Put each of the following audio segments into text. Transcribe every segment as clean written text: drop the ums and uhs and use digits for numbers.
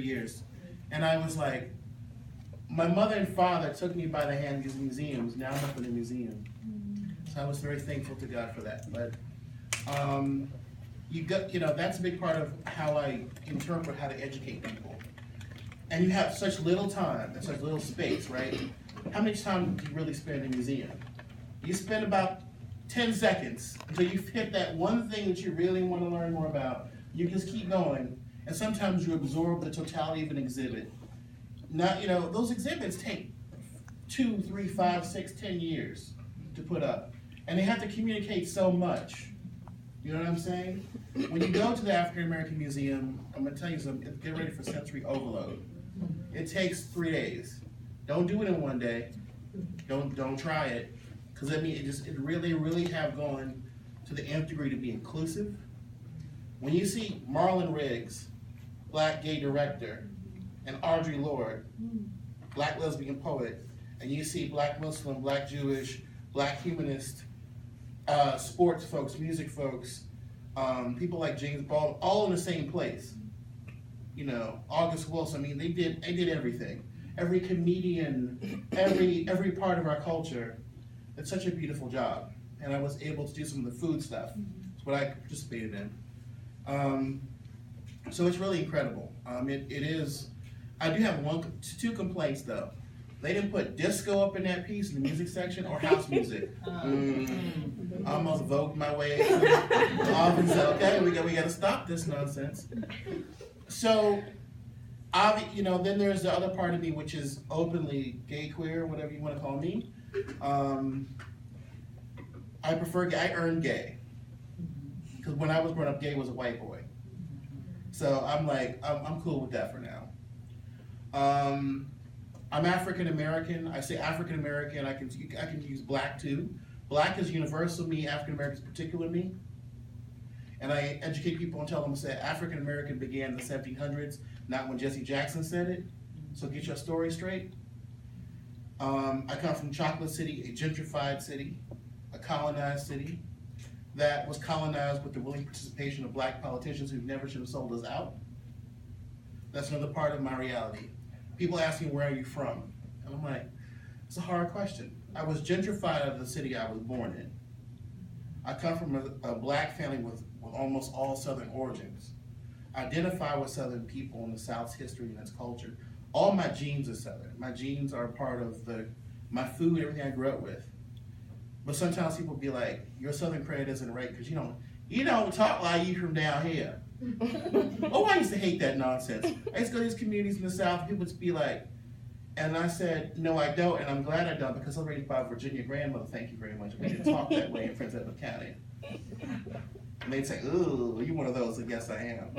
years. And I was like, my mother and father took me by the hand to these museums. Now I'm up in the museum. So I was very thankful to God for that. But that's a big part of how I interpret how to educate people. And you have such little time and such little space, right? How much time do you really spend in a museum? You spend about 10 seconds until you hit that one thing that you really want to learn more about. You just keep going, and sometimes you absorb the totality of an exhibit. Those exhibits take 2, 3, 5, 6, 10 years to put up, and they have to communicate so much. You know what I'm saying? When you go to the African American Museum, I'm gonna tell you something. Get ready for sensory overload. It takes 3 days. Don't do it in one day. Don't try it, because it really have gone to the nth degree to be inclusive. When you see Marlon Riggs, black gay director, and Audre Lorde, black lesbian poet, and you see black Muslim, black Jewish, black humanist, sports folks, music folks, people like James Baldwin, all in the same place. August Wilson. I mean, they did everything. Every comedian, every part of our culture. It's such a beautiful job, and I was able to do some of the food stuff. It's what I participated in. So it's really incredible. It is. I do have 2 complaints though. They didn't put disco up in that piece in the music section or house music. I almost voted my way to the office. Okay, we got to stop this nonsense. So, then there's the other part of me, which is openly gay, queer, whatever you want to call me. I prefer gay. I earned gay. Because when I was growing up, gay was a white boy. So I'm like, I'm cool with that for now. I'm African American. I say African American. I can use black too. Black is universal me. African American is particular me. And I educate people and tell them that African American began in the 1700s, not when Jesse Jackson said it. So get your story straight. I come from Chocolate City, a gentrified city, a colonized city that was colonized with the willing participation of black politicians who never should have sold us out. That's another part of my reality. People ask me, where are you from? And I'm like, it's a hard question. I was gentrified out of the city I was born in. I come from a black family with almost all Southern origins. I identify with Southern people in the South's history and its culture. All my genes are Southern. My genes are a part of my food, everything I grew up with. But sometimes people be like, your Southern credit isn't right because you don't talk like you from down here. I used to hate that nonsense. I used to go to these communities in the South, and people would be like, and I said, no, I don't, and I'm glad I don't, because I was raised by a Virginia grandmother, thank you very much. We didn't talk that way in Prince Edward County. And they'd say, ooh, you're one of those, and yes, I am.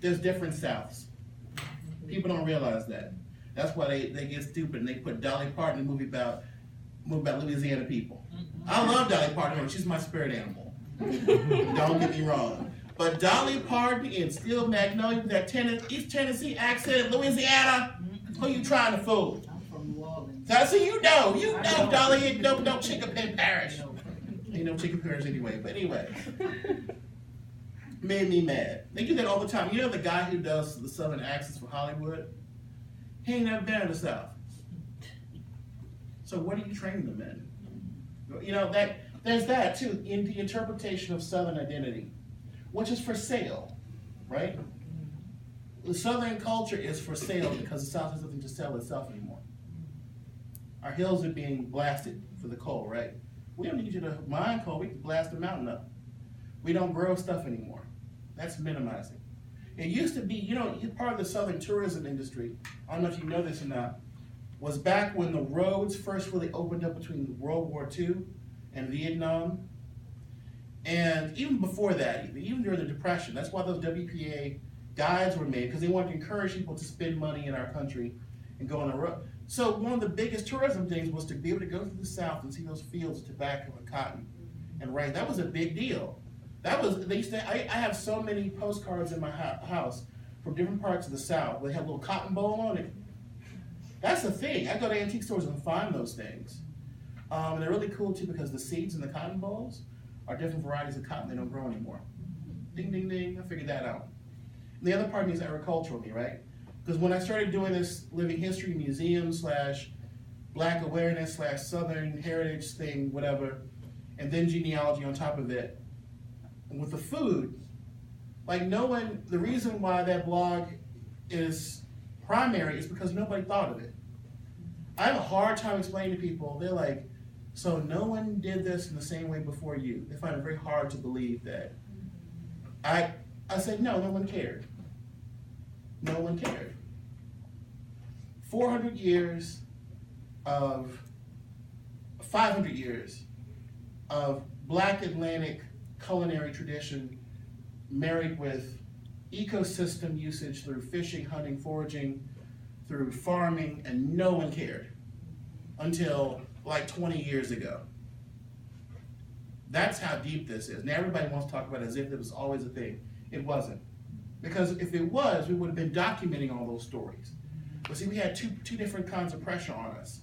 There's different Souths. People don't realize that. That's why they get stupid, and they put Dolly Parton in a movie about Louisiana people. I love Dolly Parton, she's my spirit animal. Don't get me wrong. But Dolly Parton in Steel Magnolia with that East Tennessee accent in Louisiana, who you trying to fool? I'm from New Orleans. So you know, Dolly, no Chicken Pen Parish. Ain't no Chicken Parish anyway, but anyway. Made me mad. They do that all the time. You know the guy who does the Southern accents for Hollywood? He ain't never been in the South. So what are you training them in? There's that too, in the interpretation of Southern identity, which is for sale, right? The Southern culture is for sale because the South has nothing to sell itself anymore. Our hills are being blasted for the coal, right? We don't need you to mine coal, we can blast the mountain up. We don't grow stuff anymore. That's minimizing. It used to be, part of the Southern tourism industry, I don't know if you know this or not, was back when the roads first really opened up between World War II and Vietnam. And even before that, even during the Depression, that's why those WPA guides were made, because they wanted to encourage people to spend money in our country and go on the road. So one of the biggest tourism things was to be able to go through the South and see those fields of tobacco and cotton and rice. That was a big deal. I have so many postcards in my house from different parts of the South where they have a little cotton bowl on it. That's the thing. I go to antique stores and find those things. And they're really cool too because the seeds in the cotton bowls are different varieties of cotton they don't grow anymore. Ding, ding, ding, I figured that out. And the other part of me is agricultural me, right? Because when I started doing this living history museum / black awareness / Southern heritage thing, whatever, and then genealogy on top of it, and with the food, like the reason why that blog is primary is because nobody thought of it. I have a hard time explaining to people, they're like, so no one did this in the same way before you. They find it very hard to believe that. I said, no one cared. No one cared. 500 years of Black Atlantic culinary tradition married with ecosystem usage through fishing, hunting, foraging, through farming, and no one cared until like 20 years ago. That's how deep this is. Now everybody wants to talk about it as if it was always a thing. It wasn't. Because if it was, we would have been documenting all those stories. But see, we had two different kinds of pressure on us.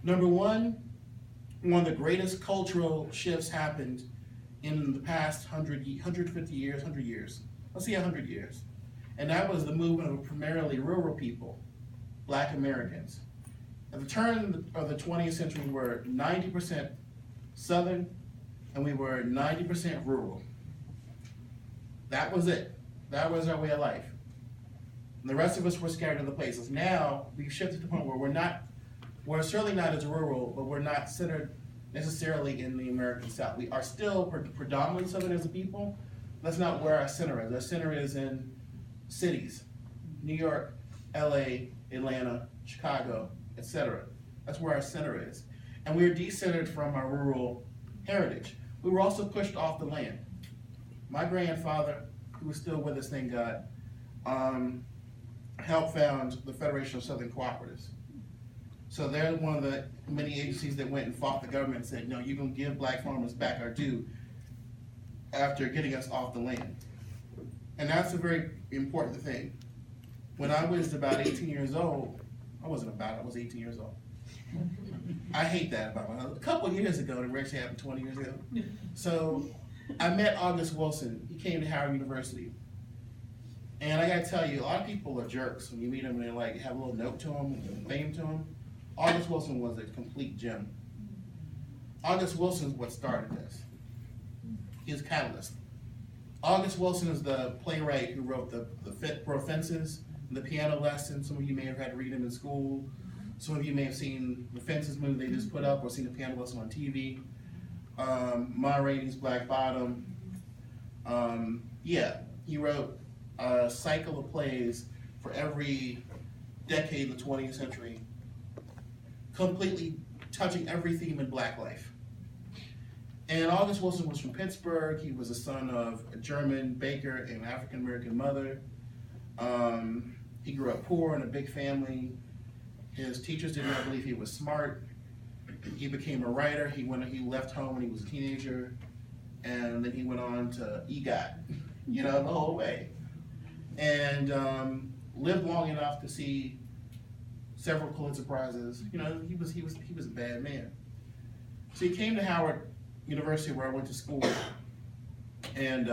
Number one of the greatest cultural shifts happened in the past 150 years, 100 years. Let's say 100 years. And that was the movement of primarily rural people, Black Americans. At the turn of the 20th century, we were 90% Southern, and we were 90% rural. That was it. That was our way of life. And the rest of us were scattered other places. Now, we've shifted to the point where we're certainly not as rural, but we're not centered necessarily in the American South. We are still predominantly Southern as a people. That's not where our center is. Our center is in cities, New York, LA, Atlanta, Chicago, etc. That's where our center is. And we're decentered from our rural heritage. We were also pushed off the land. My grandfather, who is still with us, thank God, helped found the Federation of Southern Cooperatives. So they're one of the many agencies that went and fought the government and said, no, you're going to give Black farmers back our due after getting us off the land. And that's a very important thing. When I was about 18 years old, I was 18 years old. I hate that about myself. A couple of years ago, it actually happened 20 years ago. So I met August Wilson. He came to Howard University. And I gotta tell you, a lot of people are jerks when you meet them and they like have a little note to them and name to them. August Wilson was a complete gem. August Wilson is what started this. He's a catalyst. August Wilson is the playwright who wrote the Fences, the piano lesson. Some of you may have had to read him in school. Some of you may have seen the Fences movie they just put up or seen the piano lesson on TV. Ma Rainey's Black Bottom. He wrote a cycle of plays for every decade of the 20th century, completely touching every theme in Black life. And August Wilson was from Pittsburgh. He was the son of a German baker and African-American mother. He grew up poor in a big family. His teachers did not believe he was smart. He became a writer. He left home when he was a teenager, and then he went on to EGOT, the whole way. And lived long enough to see several Pulitzer Prizes. He was a bad man. So he came to Howard University, where I went to school, and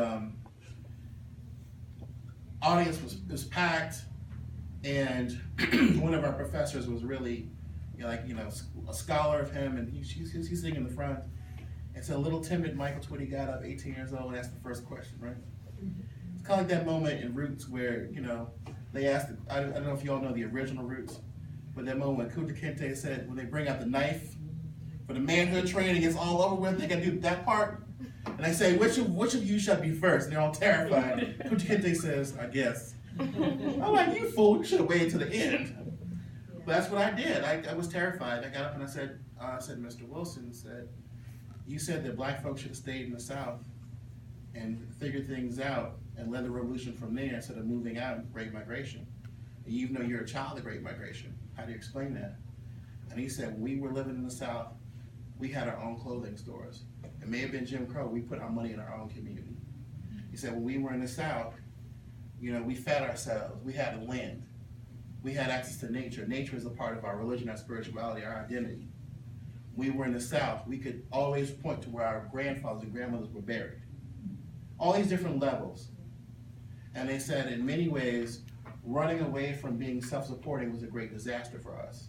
audience was packed, and one of our professors was really, a scholar of him, and he's sitting in the front, and so a little timid Michael Twitty got up, 18 years old, and asked the first question, right? It's kind of like that moment in Roots where, they asked, I don't know if you all know the original Roots, but that moment when Kunta Kinte said, when they bring out the knife for the manhood training, it's all over with, they gotta do that part, and I say, which of you shall be first? And they're all terrified. Kunta Kinte says, I guess. I'm like, you fool, you should have waited to the end. But that's what I did. I was terrified. I got up and I said, Mr. Wilson said, you said that Black folks should have stayed in the South and figured things out and led the revolution from there instead of moving out in Great Migration. And you know you're a child of the Great Migration. How do you explain that? And he said, when we were living in the South, we had our own clothing stores. It may have been Jim Crow. We put our money in our own community. He said, when we were in the South, we fed ourselves. We had the land. We had access to nature. Nature is a part of our religion, our spirituality, our identity. We were in the South. We could always point to where our grandfathers and grandmothers were buried. All these different levels. And they said in many ways, running away from being self-supporting was a great disaster for us.